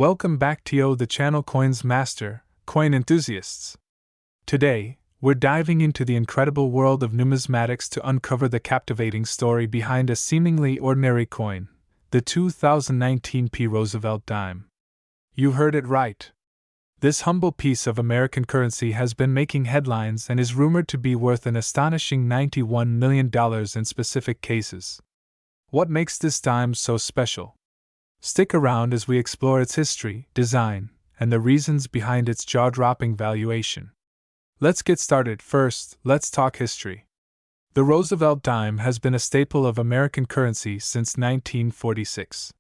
Welcome back to the channel Coins Master, coin enthusiasts. Today, we're diving into the incredible world of numismatics to uncover the captivating story behind a seemingly ordinary coin, the 2019 P Roosevelt Dime. You heard it right. This humble piece of American currency has been making headlines and is rumored to be worth an astonishing $91 million in specific cases. What makes this dime so special? Stick around as we explore its history, design, and the reasons behind its jaw-dropping valuation. Let's get started. First, let's talk history. The Roosevelt dime has been a staple of American currency since 1946.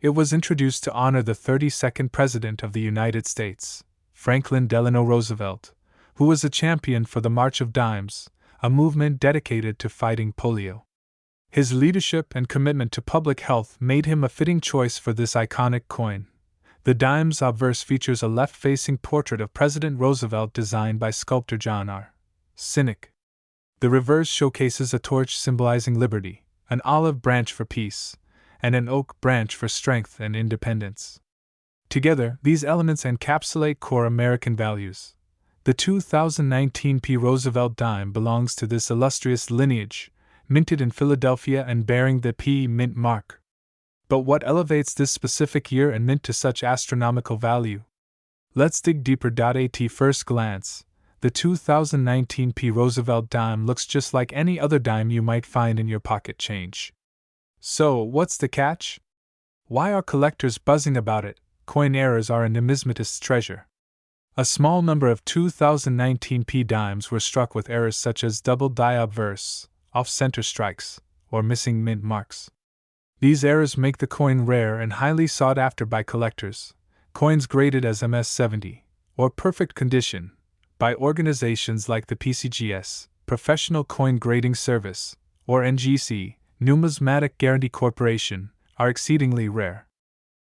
It was introduced to honor the 32nd President of the United States, Franklin Delano Roosevelt, who was a champion for the March of Dimes, a movement dedicated to fighting polio. His leadership and commitment to public health made him a fitting choice for this iconic coin. The dime's obverse features a left-facing portrait of President Roosevelt designed by sculptor John R. Cynic. The reverse showcases a torch symbolizing liberty, an olive branch for peace, and an oak branch for strength and independence. Together, these elements encapsulate core American values. The 2019 P Roosevelt dime belongs to this illustrious lineage, minted in Philadelphia and bearing the P mint mark. But what elevates this specific year and mint to such astronomical value? Let's dig deeper. At first glance, the 2019 P Roosevelt dime looks just like any other dime you might find in your pocket change. So, what's the catch? Why are collectors buzzing about it? Coin errors are a numismatist's treasure. A small number of 2019 P dimes were struck with errors such as double die obverse, off-center strikes, or missing mint marks. These errors make the coin rare and highly sought after by collectors. Coins graded as MS-70, or perfect condition, by organizations like the PCGS, Professional Coin Grading Service, or NGC, Numismatic Guarantee Corporation, are exceedingly rare.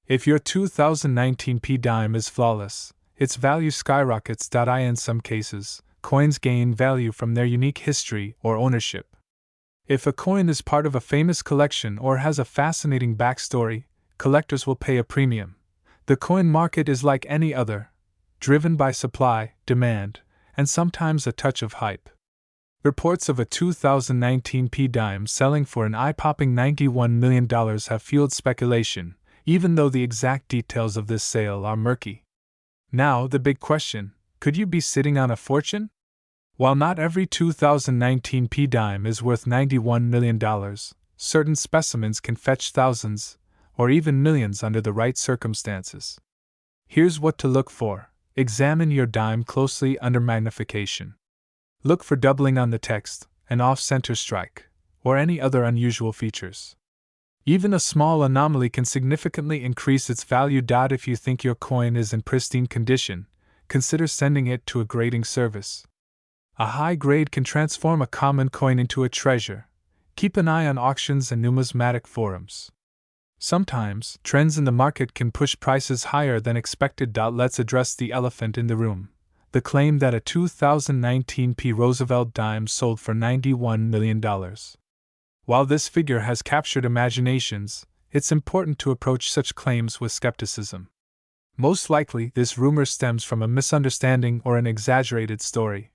If your 2019 P dime is flawless, its value skyrockets. In some cases, coins gain value from their unique history or ownership. If a coin is part of a famous collection or has a fascinating backstory, collectors will pay a premium. The coin market is like any other, driven by supply, demand, and sometimes a touch of hype. Reports of a 2019 P dime selling for an eye-popping $91 million have fueled speculation, even though the exact details of this sale are murky. Now, the big question: could you be sitting on a fortune? While not every 2019 P dime is worth $91 million, certain specimens can fetch thousands, or even millions under the right circumstances. Here's what to look for. Examine your dime closely under magnification. Look for doubling on the text, an off-center strike, or any other unusual features. Even a small anomaly can significantly increase its value. If you think your coin is in pristine condition, consider sending it to a grading service. A high grade can transform a common coin into a treasure. Keep an eye on auctions and numismatic forums. Sometimes, trends in the market can push prices higher than expected. Let's address the elephant in the room: the claim that a 2019 P Roosevelt dime sold for $91 million. While this figure has captured imaginations, it's important to approach such claims with skepticism. Most likely, this rumor stems from a misunderstanding or an exaggerated story.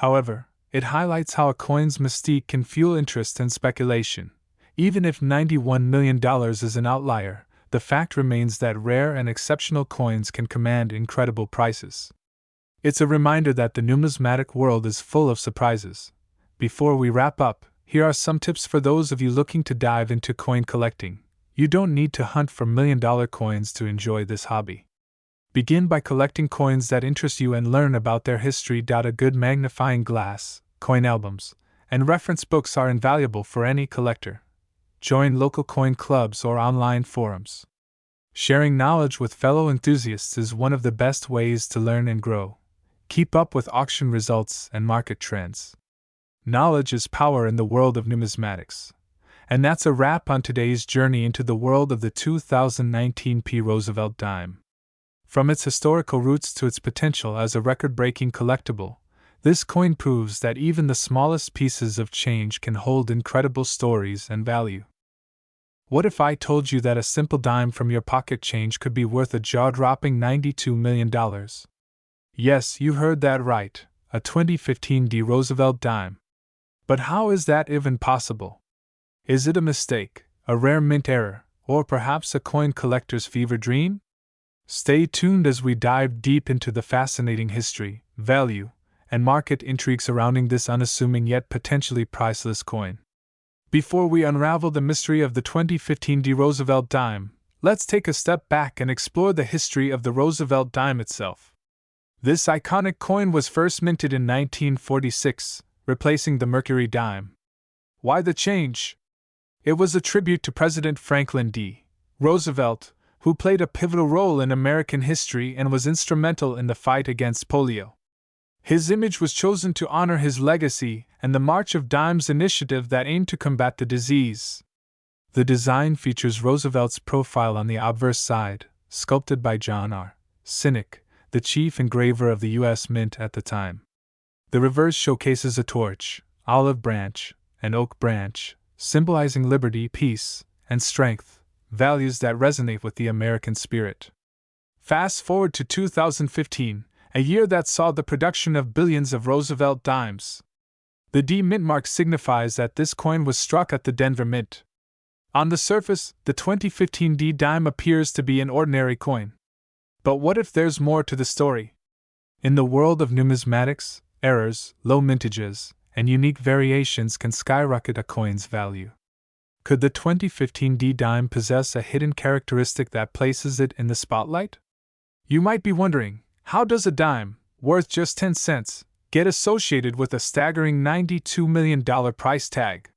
However, it highlights how a coin's mystique can fuel interest and speculation. Even if $91 million is an outlier, the fact remains that rare and exceptional coins can command incredible prices. It's a reminder that the numismatic world is full of surprises. Before we wrap up, here are some tips for those of you looking to dive into coin collecting. You don't need to hunt for million-dollar coins to enjoy this hobby. Begin by collecting coins that interest you and learn about their history. A good magnifying glass, coin albums, and reference books are invaluable for any collector. Join local coin clubs or online forums. Sharing knowledge with fellow enthusiasts is one of the best ways to learn and grow. Keep up with auction results and market trends. Knowledge is power in the world of numismatics. And that's a wrap on today's journey into the world of the 2019 P Roosevelt dime. From its historical roots to its potential as a record-breaking collectible, this coin proves that even the smallest pieces of change can hold incredible stories and value. What if I told you that a simple dime from your pocket change could be worth a jaw-dropping $92 million? Yes, you heard that right, a 2015 D Roosevelt dime. But how is that even possible? Is it a mistake, a rare mint error, or perhaps a coin collector's fever dream? Stay tuned as we dive deep into the fascinating history, value, and market intrigue surrounding this unassuming yet potentially priceless coin. Before we unravel the mystery of the 2015 D Roosevelt dime, let's take a step back and explore the history of the Roosevelt dime itself. This iconic coin was first minted in 1946, replacing the Mercury dime. Why the change? It was a tribute to President Franklin D. Roosevelt, who played a pivotal role in American history and was instrumental in the fight against polio. His image was chosen to honor his legacy and the March of Dimes initiative that aimed to combat the disease. The design features Roosevelt's profile on the obverse side, sculpted by John R. Sinek, the chief engraver of the U.S. Mint at the time. The reverse showcases a torch, olive branch, and oak branch, symbolizing liberty, peace, and strength, values that resonate with the American spirit. Fast forward to 2015, a year that saw the production of billions of Roosevelt dimes. The D mint mark signifies that this coin was struck at the Denver Mint. On the surface, the 2015 D dime appears to be an ordinary coin. But what if there's more to the story? In the world of numismatics, errors, low mintages, and unique variations can skyrocket a coin's value. Could the 2015 D dime possess a hidden characteristic that places it in the spotlight? You might be wondering, how does a dime, worth just 10 cents, get associated with a staggering $92 million price tag?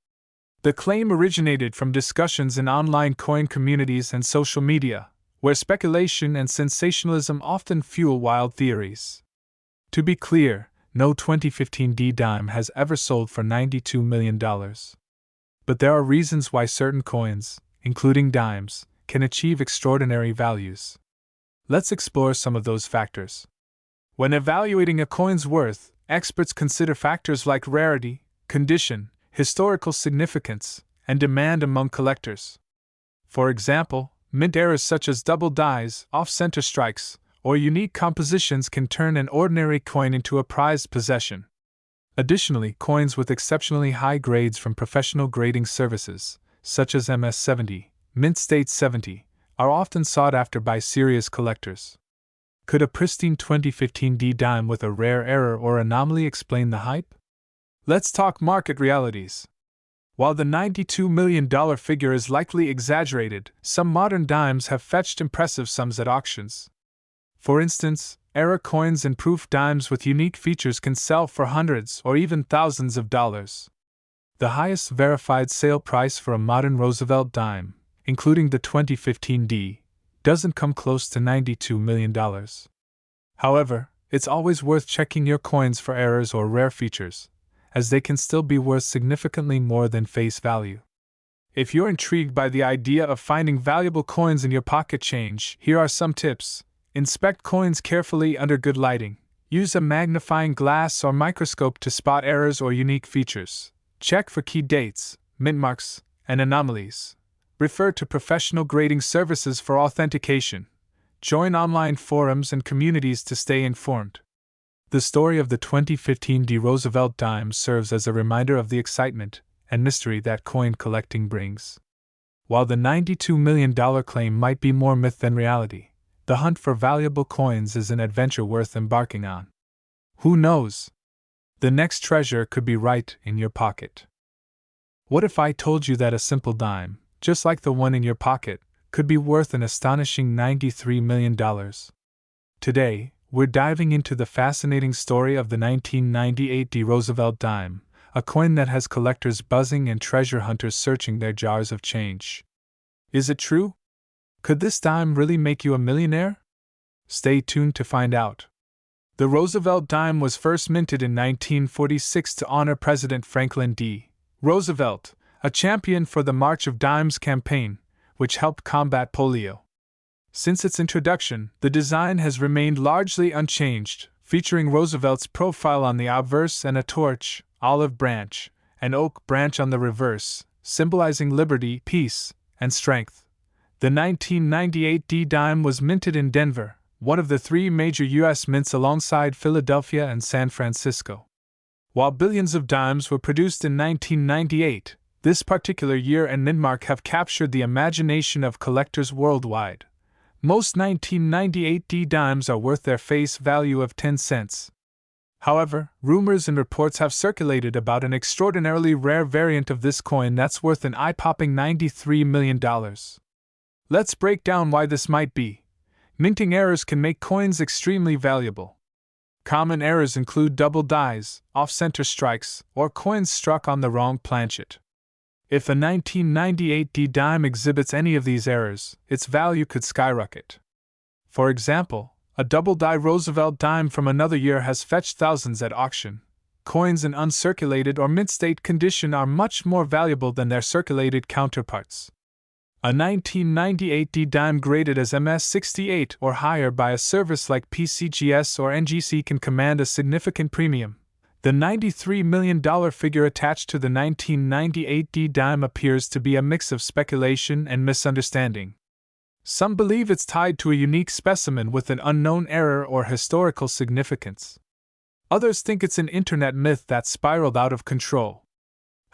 The claim originated from discussions in online coin communities and social media, where speculation and sensationalism often fuel wild theories. To be clear, no 2015 D dime has ever sold for $92 million. But there are reasons why certain coins, including dimes, can achieve extraordinary values. Let's explore some of those factors. When evaluating a coin's worth, experts consider factors like rarity, condition, historical significance, and demand among collectors. For example, mint errors such as double dies, off-center strikes, or unique compositions can turn an ordinary coin into a prized possession. Additionally, coins with exceptionally high grades from professional grading services, such as MS-70, Mint State 70, are often sought after by serious collectors. Could a pristine 2015 D dime with a rare error or anomaly explain the hype? Let's talk market realities. While the $92 million figure is likely exaggerated, some modern dimes have fetched impressive sums at auctions. For instance, error coins and proof dimes with unique features can sell for hundreds or even thousands of dollars. The highest verified sale price for a modern Roosevelt dime, including the 2015 D, doesn't come close to $92 million. However, it's always worth checking your coins for errors or rare features, as they can still be worth significantly more than face value. If you're intrigued by the idea of finding valuable coins in your pocket change, here are some tips. Inspect coins carefully under good lighting. Use a magnifying glass or microscope to spot errors or unique features. Check for key dates, mint marks, and anomalies. Refer to professional grading services for authentication. Join online forums and communities to stay informed. The story of the 2015 D Roosevelt dime serves as a reminder of the excitement and mystery that coin collecting brings. While the $92 million claim might be more myth than reality, the hunt for valuable coins is an adventure worth embarking on. Who knows? The next treasure could be right in your pocket. What if I told you that a simple dime, just like the one in your pocket, could be worth an astonishing $93 million? Today, we're diving into the fascinating story of the 1998 D Roosevelt dime, a coin that has collectors buzzing and treasure hunters searching their jars of change. Is it true? Could this dime really make you a millionaire? Stay tuned to find out. The Roosevelt dime was first minted in 1946 to honor President Franklin D. Roosevelt, a champion for the March of Dimes campaign, which helped combat polio. Since its introduction, the design has remained largely unchanged, featuring Roosevelt's profile on the obverse and a torch, olive branch, and oak branch on the reverse, symbolizing liberty, peace, and strength. The 1998 D-Dime was minted in Denver, one of the three major U.S. mints alongside Philadelphia and San Francisco. While billions of dimes were produced in 1998, this particular year and mint mark have captured the imagination of collectors worldwide. Most 1998 D-Dimes are worth their face value of 10 cents. However, rumors and reports have circulated about an extraordinarily rare variant of this coin that's worth an eye-popping $93 million. Let's break down why this might be. Minting errors can make coins extremely valuable. Common errors include double dies, off-center strikes, or coins struck on the wrong planchet. If a 1998 D-Dime exhibits any of these errors, its value could skyrocket. For example, a double-die Roosevelt dime from another year has fetched thousands at auction. Coins in uncirculated or mint-state condition are much more valuable than their circulated counterparts. A 1998 D-Dime graded as MS68 or higher by a service like PCGS or NGC can command a significant premium. The $93 million figure attached to the 1998 D-Dime appears to be a mix of speculation and misunderstanding. Some believe it's tied to a unique specimen with an unknown error or historical significance. Others think it's an internet myth that spiraled out of control.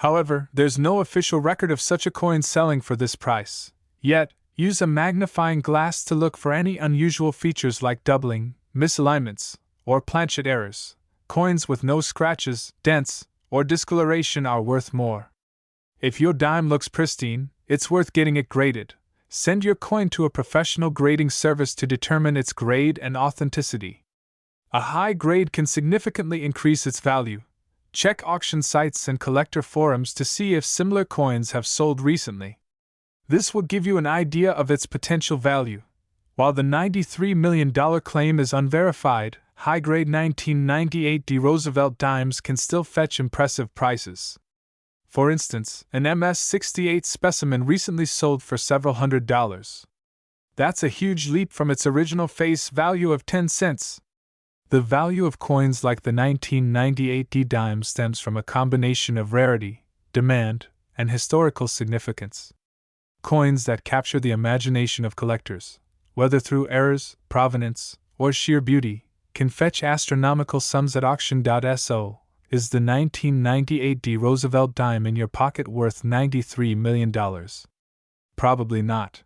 However, there's no official record of such a coin selling for this price. Yet, use a magnifying glass to look for any unusual features like doubling, misalignments, or planchet errors. Coins with no scratches, dents, or discoloration are worth more. If your dime looks pristine, it's worth getting it graded. Send your coin to a professional grading service to determine its grade and authenticity. A high grade can significantly increase its value. Check auction sites and collector forums to see if similar coins have sold recently. This will give you an idea of its potential value. While the $93 million claim is unverified, high-grade 1998 D Roosevelt dimes can still fetch impressive prices. For instance, an MS68 specimen recently sold for several $100s. That's a huge leap from its original face value of 10 cents. The value of coins like the 1998 D-Dime stems from a combination of rarity, demand, and historical significance. Coins that capture the imagination of collectors, whether through errors, provenance, or sheer beauty, can fetch astronomical sums at auction.so. Is the 1998 D Roosevelt dime in your pocket worth $93 million? Probably not.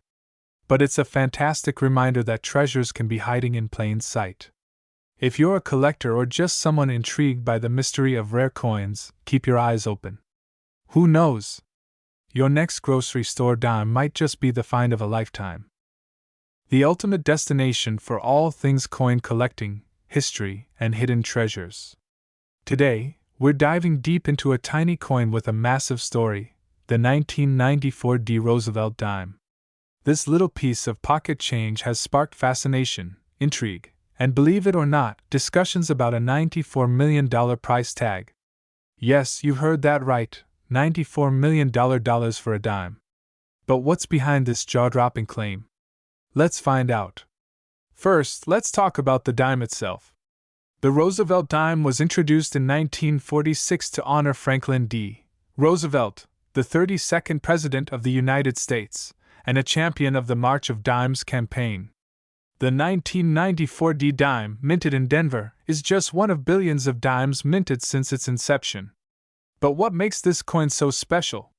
But it's a fantastic reminder that treasures can be hiding in plain sight. If you're a collector or just someone intrigued by the mystery of rare coins, keep your eyes open. Who knows? Your next grocery store dime might just be the find of a lifetime. The ultimate destination for all things coin collecting, history, and hidden treasures. Today, we're diving deep into a tiny coin with a massive story, the 1994 D Roosevelt dime. This little piece of pocket change has sparked fascination, intrigue, and believe it or not, discussions about a $94 million price tag. Yes, you heard that right, $94 million for a dime. But what's behind this jaw-dropping claim? Let's find out. First, let's talk about the dime itself. The Roosevelt dime was introduced in 1946 to honor Franklin D. Roosevelt, the 32nd President of the United States, and a champion of the March of Dimes campaign. The 1994 D-Dime, minted in Denver, is just one of billions of dimes minted since its inception. But what makes this coin so special?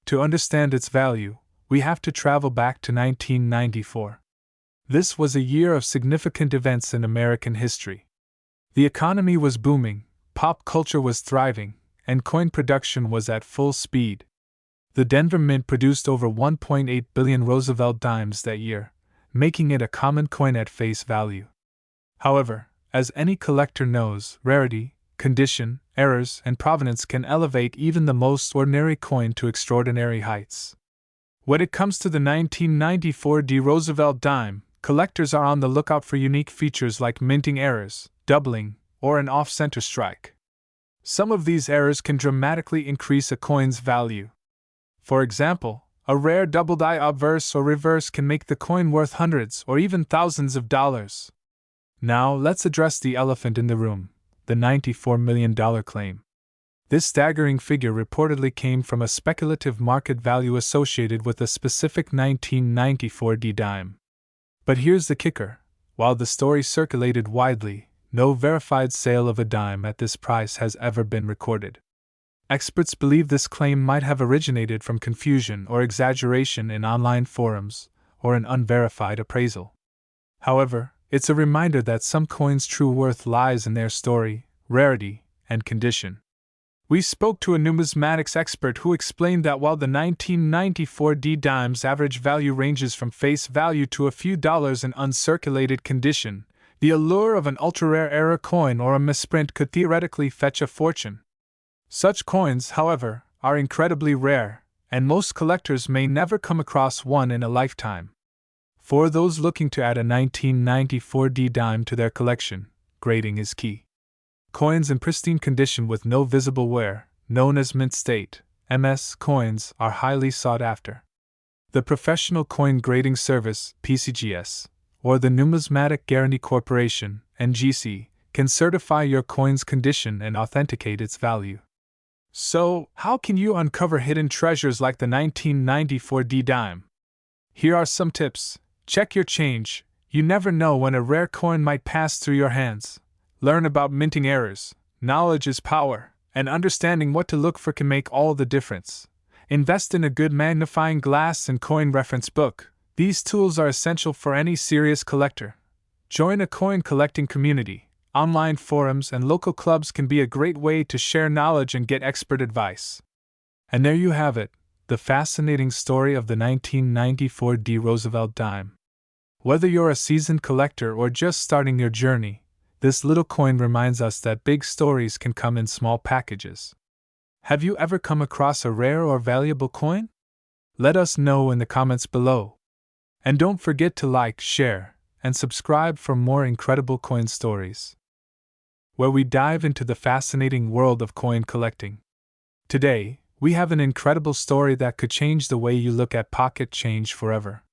To understand its value, we have to travel back to 1994. This was a year of significant events in American history. The economy was booming, pop culture was thriving, and coin production was at full speed. The Denver Mint produced over 1.8 billion Roosevelt dimes that year, making it a common coin at face value. However, as any collector knows, rarity, condition, errors, and provenance can elevate even the most ordinary coin to extraordinary heights. When it comes to the 1994 D Roosevelt dime, collectors are on the lookout for unique features like minting errors, doubling, or an off-center strike. Some of these errors can dramatically increase a coin's value. For example, a rare double-die obverse or reverse can make the coin worth hundreds or even thousands of dollars. Now let's address the elephant in the room, the $94 million claim. This staggering figure reportedly came from a speculative market value associated with a specific 1994 D dime. But here's the kicker. While the story circulated widely, no verified sale of a dime at this price has ever been recorded. Experts believe this claim might have originated from confusion or exaggeration in online forums, or an unverified appraisal. However, it's a reminder that some coins' true worth lies in their story, rarity, and condition. We spoke to a numismatics expert who explained that while the 1994 D dime's average value ranges from face value to a few dollars in uncirculated condition, the allure of an ultra-rare error coin or a misprint could theoretically fetch a fortune. Such coins, however, are incredibly rare, and most collectors may never come across one in a lifetime. For those looking to add a 1994 D dime to their collection, grading is key. Coins in pristine condition with no visible wear, known as mint state (MS) coins, are highly sought after. The Professional Coin Grading Service (PCGS) or the Numismatic Guarantee Corporation (NGC) can certify your coin's condition and authenticate its value. So, how can you uncover hidden treasures like the 1994 D dime? Here are some tips. Check your change. You never know when a rare coin might pass through your hands. Learn about minting errors. Knowledge is power, and understanding what to look for can make all the difference. Invest in a good magnifying glass and coin reference book. These tools are essential for any serious collector. Join a coin collecting community. Online forums and local clubs can be a great way to share knowledge and get expert advice. And there you have it, the fascinating story of the 1994 D Roosevelt dime. Whether you're a seasoned collector or just starting your journey, this little coin reminds us that big stories can come in small packages. Have you ever come across a rare or valuable coin? Let us know in the comments below. And don't forget to like, share, and subscribe for more incredible coin stories, where we dive into the fascinating world of coin collecting. Today, we have an incredible story that could change the way you look at pocket change forever.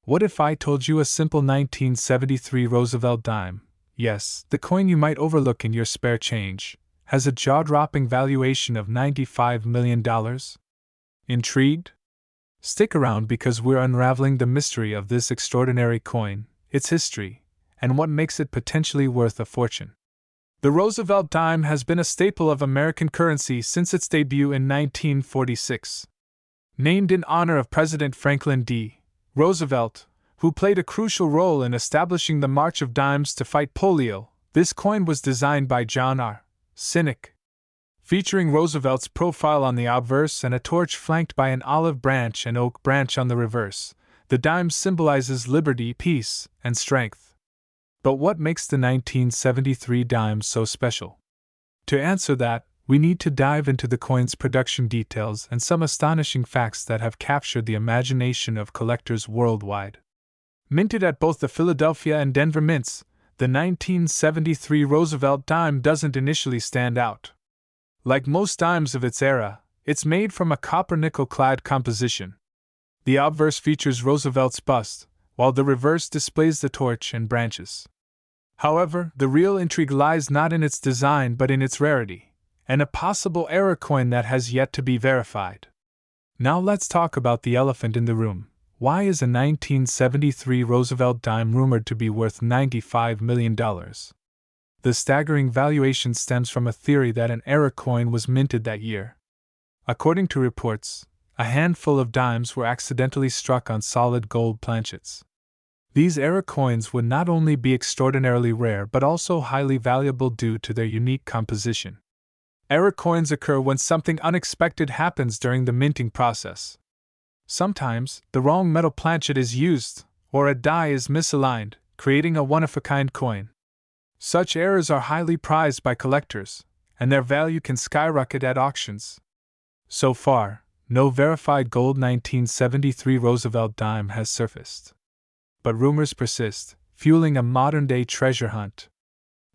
What if I told you a simple 1973 Roosevelt dime, yes, the coin you might overlook in your spare change, has a jaw-dropping valuation of $95 million? Intrigued? Stick around because we're unraveling the mystery of this extraordinary coin, its history, and what makes it potentially worth a fortune. The Roosevelt dime has been a staple of American currency since its debut in 1946. Named in honor of President Franklin D. Roosevelt, who played a crucial role in establishing the March of Dimes to fight polio, this coin was designed by John R. Sinek. Featuring Roosevelt's profile on the obverse and a torch flanked by an olive branch and oak branch on the reverse, the dime symbolizes liberty, peace, and strength. But what makes the 1973 dime so special? To answer that, we need to dive into the coin's production details and some astonishing facts that have captured the imagination of collectors worldwide. Minted at both the Philadelphia and Denver mints, the 1973 Roosevelt dime doesn't initially stand out. Like most dimes of its era, it's made from a copper-nickel-clad composition. The obverse features Roosevelt's bust, while the reverse displays the torch and branches. However, the real intrigue lies not in its design but in its rarity, and a possible error coin that has yet to be verified. Now let's talk about the elephant in the room. Why is a 1973 Roosevelt dime rumored to be worth $95 million? The staggering valuation stems from a theory that an error coin was minted that year. According to reports, a handful of dimes were accidentally struck on solid gold planchets. These error coins would not only be extraordinarily rare but also highly valuable due to their unique composition. Error coins occur when something unexpected happens during the minting process. Sometimes, the wrong metal planchet is used, or a die is misaligned, creating a one-of-a-kind coin. Such errors are highly prized by collectors, and their value can skyrocket at auctions. So far, no verified gold 1973 Roosevelt dime has surfaced. But rumors persist, fueling a modern-day treasure hunt.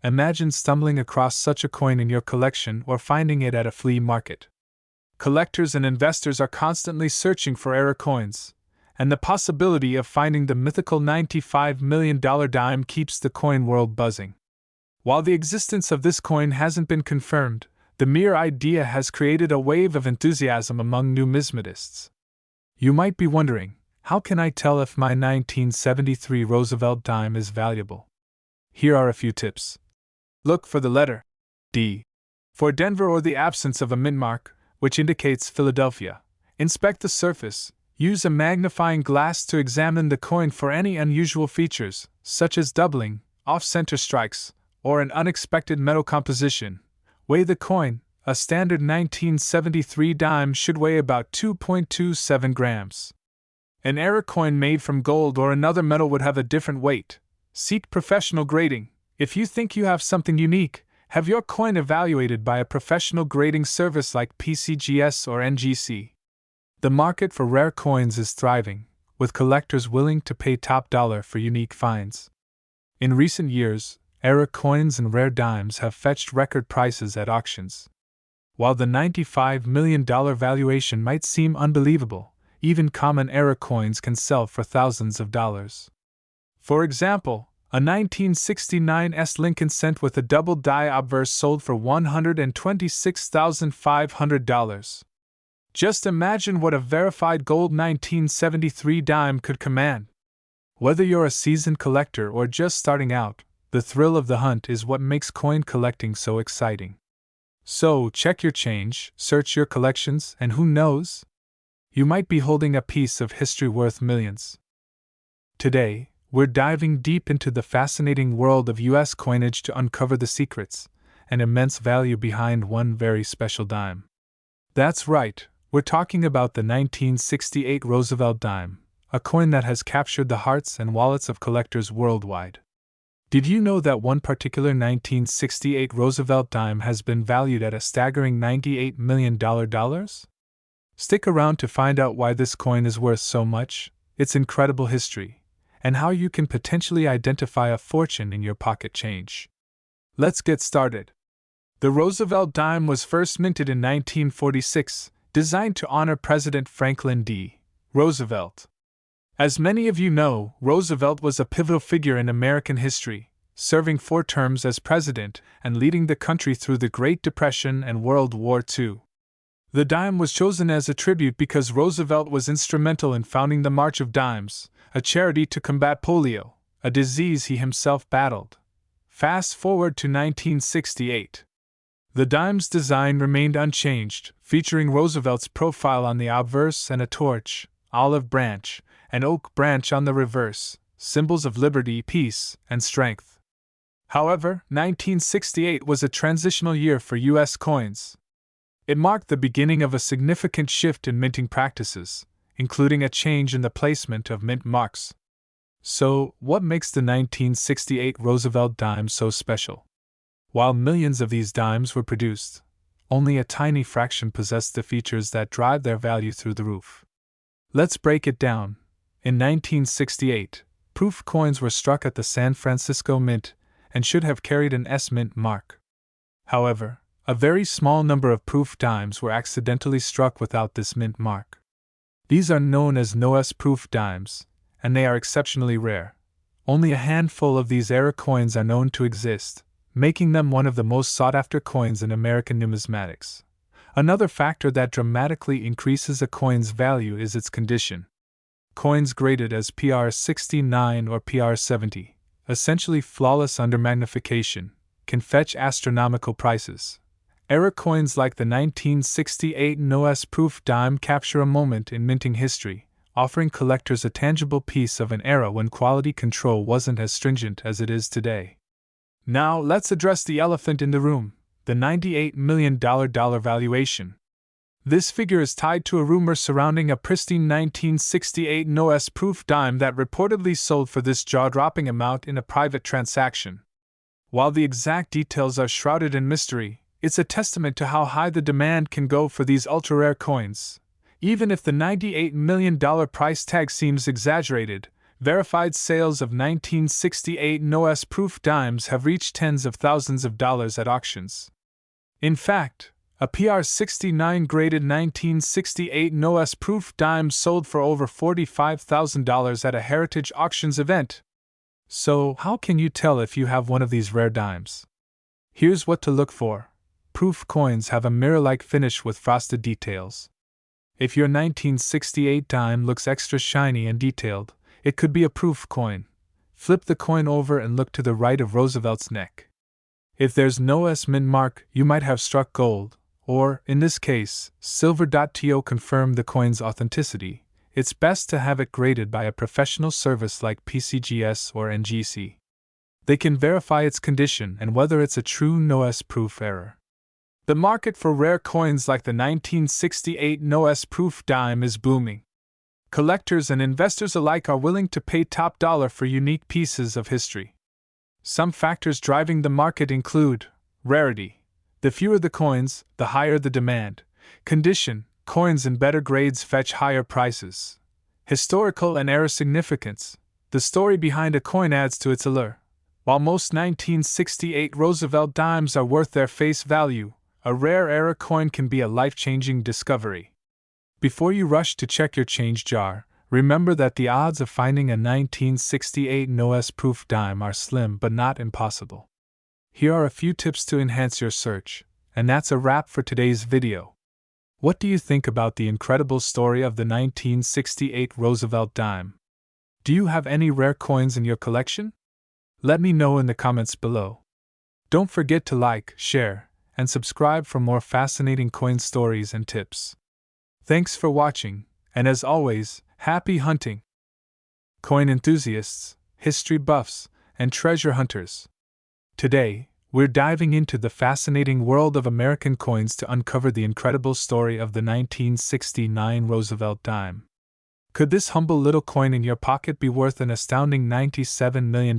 Imagine stumbling across such a coin in your collection or finding it at a flea market. Collectors and investors are constantly searching for error coins, and the possibility of finding the mythical $95 million dime keeps the coin world buzzing. While the existence of this coin hasn't been confirmed, The mere idea has created a wave of enthusiasm among numismatists. You might be wondering, how can I tell if my 1973 Roosevelt dime is valuable? Here are a few tips. Look for the letter D for Denver or the absence of a mint mark, which indicates Philadelphia. Inspect the surface. Use a magnifying glass to examine the coin for any unusual features, such as doubling, off-center strikes, or an unexpected metal composition. Weigh the coin. A standard 1973 dime should weigh about 2.27 grams. An error coin made from gold or another metal would have a different weight. Seek professional grading. If you think you have something unique, have your coin evaluated by a professional grading service like PCGS or NGC. The market for rare coins is thriving, with collectors willing to pay top dollar for unique finds. In recent years, error coins and rare dimes have fetched record prices at auctions. While the $95 million valuation might seem unbelievable, even common error coins can sell for thousands of dollars. For example, a 1969 S. Lincoln cent with a double die obverse sold for $126,500. Just imagine what a verified gold 1973 dime could command. Whether you're a seasoned collector or just starting out, the thrill of the hunt is what makes coin collecting so exciting. So, check your change, search your collections, and who knows? You might be holding a piece of history worth millions. Today, we're diving deep into the fascinating world of U.S. coinage to uncover the secrets and immense value behind one very special dime. That's right, we're talking about the 1968 Roosevelt dime, a coin that has captured the hearts and wallets of collectors worldwide. Did you know that one particular 1968 Roosevelt dime has been valued at a staggering $98 million? Stick around to find out why this coin is worth so much, its incredible history, and how you can potentially identify a fortune in your pocket change. Let's get started. The Roosevelt dime was first minted in 1946, designed to honor President Franklin D. Roosevelt. As many of you know, Roosevelt was a pivotal figure in American history, serving 4 terms as president and leading the country through the Great Depression and World War II. The dime was chosen as a tribute because Roosevelt was instrumental in founding the March of Dimes, a charity to combat polio, a disease he himself battled. Fast forward to 1968. The dime's design remained unchanged, featuring Roosevelt's profile on the obverse and a torch, olive branch, and oak branch on the reverse, symbols of liberty, peace, and strength. However, 1968 was a transitional year for U.S. coins. It marked the beginning of a significant shift in minting practices, including a change in the placement of mint marks. So, what makes the 1968 Roosevelt dime so special? While millions of these dimes were produced, only a tiny fraction possessed the features that drive their value through the roof. Let's break it down. In 1968, proof coins were struck at the San Francisco Mint and should have carried an S mint mark. However, a very small number of proof dimes were accidentally struck without this mint mark. These are known as no-S proof dimes, and they are exceptionally rare. Only a handful of these error coins are known to exist, making them one of the most sought-after coins in American numismatics. Another factor that dramatically increases a coin's value is its condition. Coins graded as PR 69 or PR 70, essentially flawless under magnification, can fetch astronomical prices. Error coins like the 1968 no-S proof dime capture a moment in minting history, offering collectors a tangible piece of an era when quality control wasn't as stringent as it is today. Now let's address the elephant in the room, the $98 million valuation. This figure is tied to a rumor surrounding a pristine 1968 no-S proof dime that reportedly sold for this jaw-dropping amount in a private transaction. While the exact details are shrouded in mystery, it's a testament to how high the demand can go for these ultra-rare coins. Even if the $98 million price tag seems exaggerated, verified sales of 1968 no-S proof dimes have reached tens of thousands of dollars at auctions. In fact, a PR 69 graded 1968 no-S proof dime sold for over $45,000 at a Heritage Auctions event. So, how can you tell if you have one of these rare dimes? Here's what to look for. proof coins have a mirror-like finish with frosted details. If your 1968 dime looks extra shiny and detailed, it could be a proof coin. Flip the coin over and look to the right of Roosevelt's neck. If there's no S mint mark, you might have struck gold, or, in this case, silver. To confirm the coin's authenticity, it's best to have it graded by a professional service like PCGS or NGC. They can verify its condition and whether it's a true no-S proof error. The market for rare coins like the 1968 no-S proof dime is booming. Collectors and investors alike are willing to pay top dollar for unique pieces of history. Some factors driving the market include rarity. The fewer the coins, the higher the demand. Condition. Coins in better grades fetch higher prices. Historical and era significance. The story behind a coin adds to its allure. While most 1968 Roosevelt dimes are worth their face value, a rare era coin can be a life-changing discovery. Before you rush to check your change jar, remember that the odds of finding a 1968 no-S proof dime are slim but not impossible. Here are a few tips to enhance your search, and that's a wrap for today's video. What do you think about the incredible story of the 1968 Roosevelt dime? Do you have any rare coins in your collection? Let me know in the comments below. Don't forget to like, share, and subscribe for more fascinating coin stories and tips. Thanks for watching, and as always, happy hunting! Coin enthusiasts, history buffs, and treasure hunters. Today, we're diving into the fascinating world of American coins to uncover the incredible story of the 1969 Roosevelt dime. Could this humble little coin in your pocket be worth an astounding $97 million?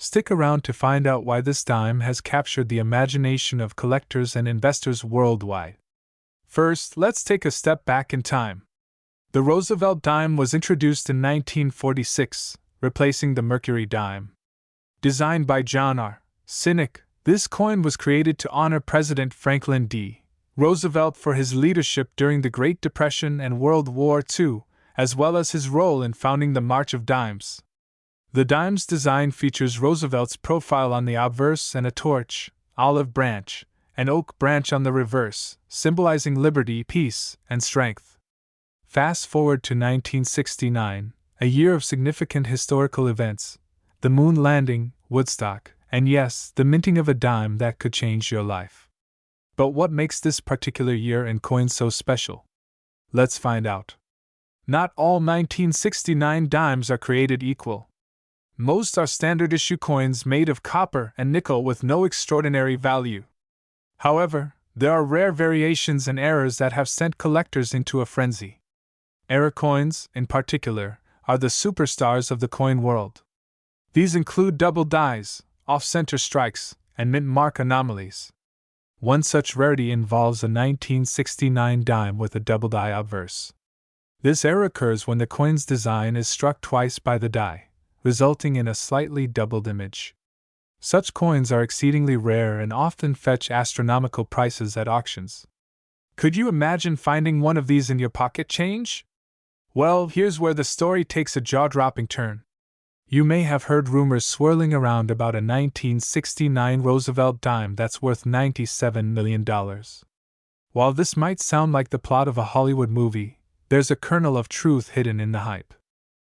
Stick around to find out why this dime has captured the imagination of collectors and investors worldwide. First, let's take a step back in time. The Roosevelt dime was introduced in 1946, replacing the Mercury dime. Designed by John R. Cynic, this coin was created to honor President Franklin D. Roosevelt for his leadership during the Great Depression and World War II, as well as his role in founding the March of Dimes. The dime's design features Roosevelt's profile on the obverse and a torch, olive branch, and oak branch on the reverse, symbolizing liberty, peace, and strength. Fast forward to 1969, a year of significant historical events: the moon landing, Woodstock, and yes, the minting of a dime that could change your life. But what makes this particular year in coins so special? Let's find out. Not all 1969 dimes are created equal. Most are standard issue coins made of copper and nickel with no extraordinary value. However, there are rare variations and errors that have sent collectors into a frenzy. Error coins, in particular, are the superstars of the coin world. These include double dies, off-center strikes, and mint mark anomalies. One such rarity involves a 1969 dime with a double die obverse. This error occurs when the coin's design is struck twice by the die, resulting in a slightly doubled image. Such coins are exceedingly rare and often fetch astronomical prices at auctions. Could you imagine finding one of these in your pocket change? Well, here's where the story takes a jaw-dropping turn. You may have heard rumors swirling around about a 1969 Roosevelt dime that's worth $97 million. While this might sound like the plot of a Hollywood movie, there's a kernel of truth hidden in the hype.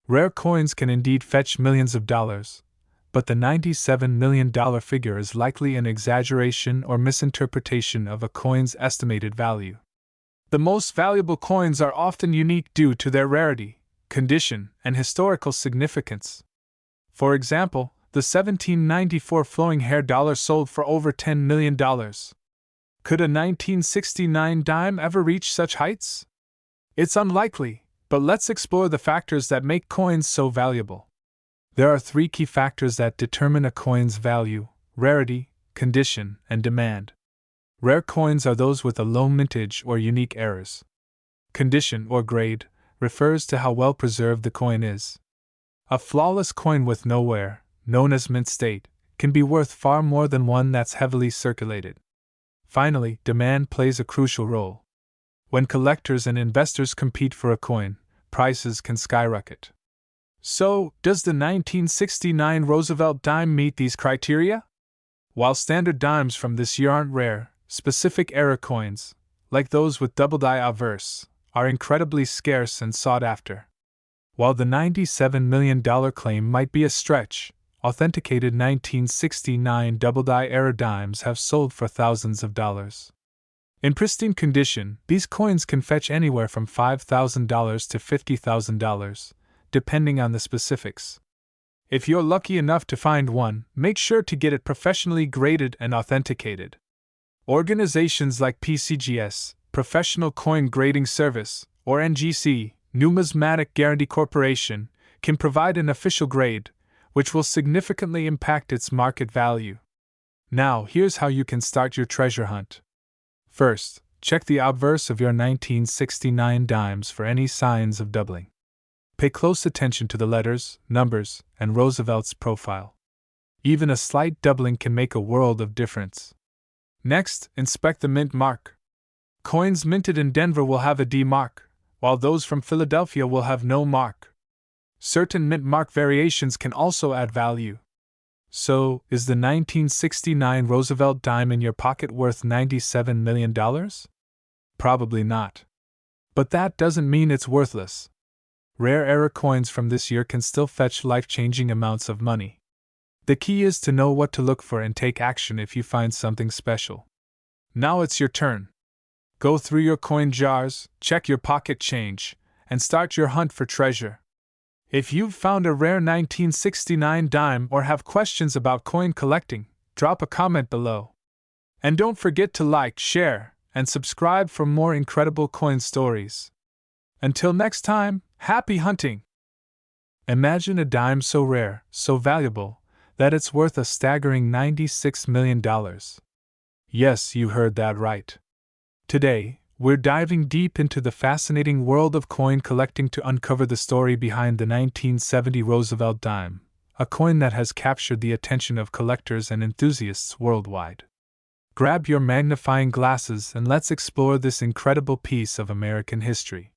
Rare coins can indeed fetch millions of dollars, but the $97 million figure is likely an exaggeration or misinterpretation of a coin's estimated value. The most valuable coins are often unique due to their rarity, condition, and historical significance. For example, the 1794 flowing hair dollar sold for over $10 million. Could a 1969 dime ever reach such heights? It's unlikely, but let's explore the factors that make coins so valuable. There are three key factors that determine a coin's value: rarity, condition, and demand. Rare coins are those with a low mintage or unique errors. Condition, or grade, refers to how well preserved the coin is. A flawless coin with no wear, known as mint state, can be worth far more than one that's heavily circulated. Finally, demand plays a crucial role. When collectors and investors compete for a coin, prices can skyrocket. So, does the 1969 Roosevelt dime meet these criteria? While standard dimes from this year aren't rare, specific era coins, like those with double die obverse, are incredibly scarce and sought after. While the $97 million claim might be a stretch, authenticated 1969 double die era dimes have sold for thousands of dollars. In pristine condition, these coins can fetch anywhere from $5,000 to $50,000, depending on the specifics. If you're lucky enough to find one, make sure to get it professionally graded and authenticated. Organizations like PCGS, Professional Coin Grading Service, or NGC, Numismatic Guarantee Corporation, can provide an official grade, which will significantly impact its market value. Now, here's how you can start your treasure hunt. First, check the obverse of your 1969 dimes for any signs of doubling. Pay close attention to the letters, numbers, and Roosevelt's profile. Even a slight doubling can make a world of difference. Next, inspect the mint mark. Coins minted in Denver will have a D mark, while those from Philadelphia will have no mark. Certain mint mark variations can also add value. So, is the 1969 Roosevelt dime in your pocket worth $97 million? Probably not. But that doesn't mean it's worthless. Rare era coins from this year can still fetch life-changing amounts of money. The key is to know what to look for and take action if you find something special. Now it's your turn. Go through your coin jars, check your pocket change, and start your hunt for treasure. If you've found a rare 1969 dime or have questions about coin collecting, drop a comment below. And don't forget to like, share, and subscribe for more incredible coin stories. Until next time, happy hunting! Imagine a dime so rare, so valuable, that it's worth a staggering $96 million. Yes, you heard that right. Today, we're diving deep into the fascinating world of coin collecting to uncover the story behind the 1970 Roosevelt dime, a coin that has captured the attention of collectors and enthusiasts worldwide. Grab your magnifying glasses and let's explore this incredible piece of American history.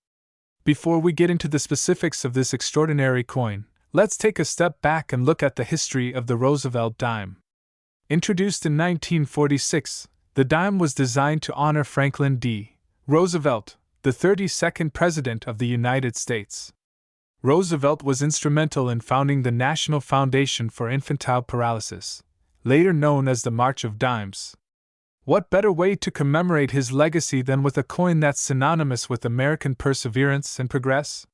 Before we get into the specifics of this extraordinary coin, let's take a step back and look at the history of the Roosevelt dime. Introduced in 1946, the dime was designed to honor Franklin D. Roosevelt, the 32nd President of the United States. Roosevelt was instrumental in founding the National Foundation for Infantile Paralysis, later known as the March of Dimes. What better way to commemorate his legacy than with a coin that's synonymous with American perseverance and progress?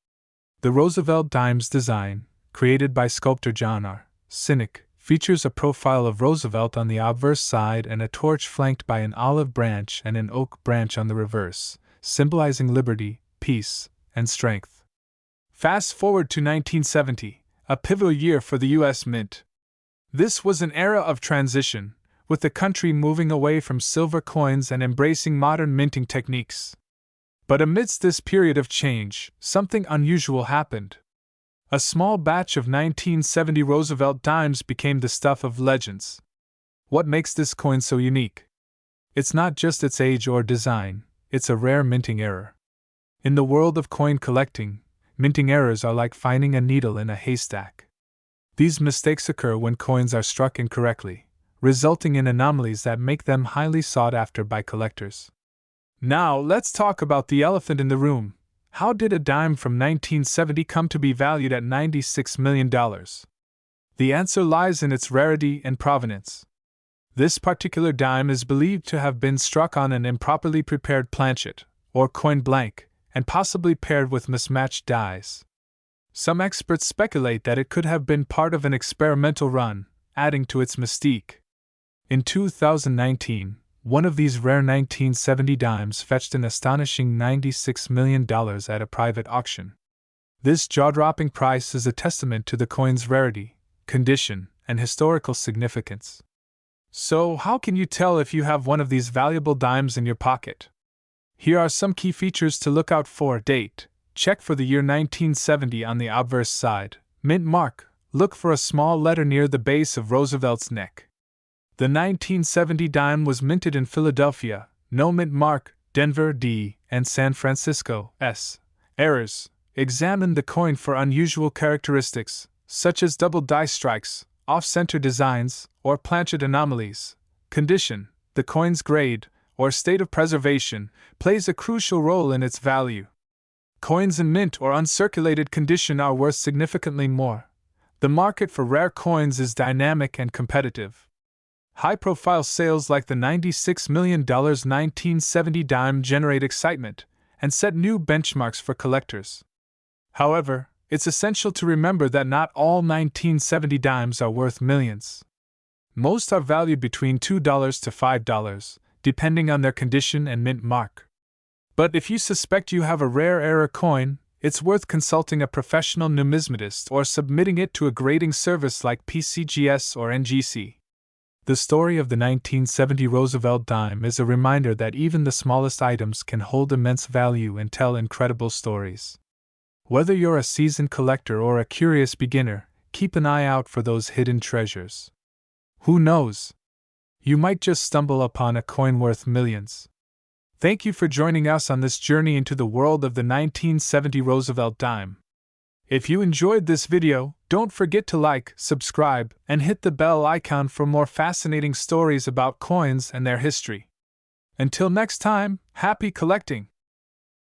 The Roosevelt dime's design, created by sculptor John R. Sinek, features a profile of Roosevelt on the obverse side and a torch flanked by an olive branch and an oak branch on the reverse, symbolizing liberty, peace, and strength. Fast forward to 1970, a pivotal year for the U.S. Mint. This was an era of transition, with the country moving away from silver coins and embracing modern minting techniques. But amidst this period of change, something unusual happened. A small batch of 1970 Roosevelt dimes became the stuff of legends. What makes this coin so unique? It's not just its age or design, it's a rare minting error. In the world of coin collecting, minting errors are like finding a needle in a haystack. These mistakes occur when coins are struck incorrectly, resulting in anomalies that make them highly sought after by collectors. Now, let's talk about the elephant in the room. How did a dime from 1970 come to be valued at $96 million? The answer lies in its rarity and provenance. This particular dime is believed to have been struck on an improperly prepared planchet, or coin blank, and possibly paired with mismatched dies. Some experts speculate that it could have been part of an experimental run, adding to its mystique. In 2019, one of these rare 1970 dimes fetched an astonishing $96 million at a private auction. This jaw-dropping price is a testament to the coin's rarity, condition, and historical significance. So, how can you tell if you have one of these valuable dimes in your pocket? Here are some key features to look out for. Date: check for the year 1970 on the obverse side. Mint mark: look for a small letter near the base of Roosevelt's neck. The 1970 dime was minted in Philadelphia, no mint mark, Denver D, and San Francisco S. Errors: examine the coin for unusual characteristics, such as double die strikes, off-center designs, or planchet anomalies. Condition, the coin's grade, or state of preservation, plays a crucial role in its value. Coins in mint or uncirculated condition are worth significantly more. The market for rare coins is dynamic and competitive. High-profile sales like the $96 million 1970 dime generate excitement and set new benchmarks for collectors. However, it's essential to remember that not all 1970 dimes are worth millions. Most are valued between $2 to $5, depending on their condition and mint mark. But if you suspect you have a rare error coin, it's worth consulting a professional numismatist or submitting it to a grading service like PCGS or NGC. The story of the 1970 Roosevelt dime is a reminder that even the smallest items can hold immense value and tell incredible stories. Whether you're a seasoned collector or a curious beginner, keep an eye out for those hidden treasures. Who knows? You might just stumble upon a coin worth millions. Thank you for joining us on this journey into the world of the 1970 Roosevelt dime. If you enjoyed this video, don't forget to like, subscribe, and hit the bell icon for more fascinating stories about coins and their history. Until next time, happy collecting!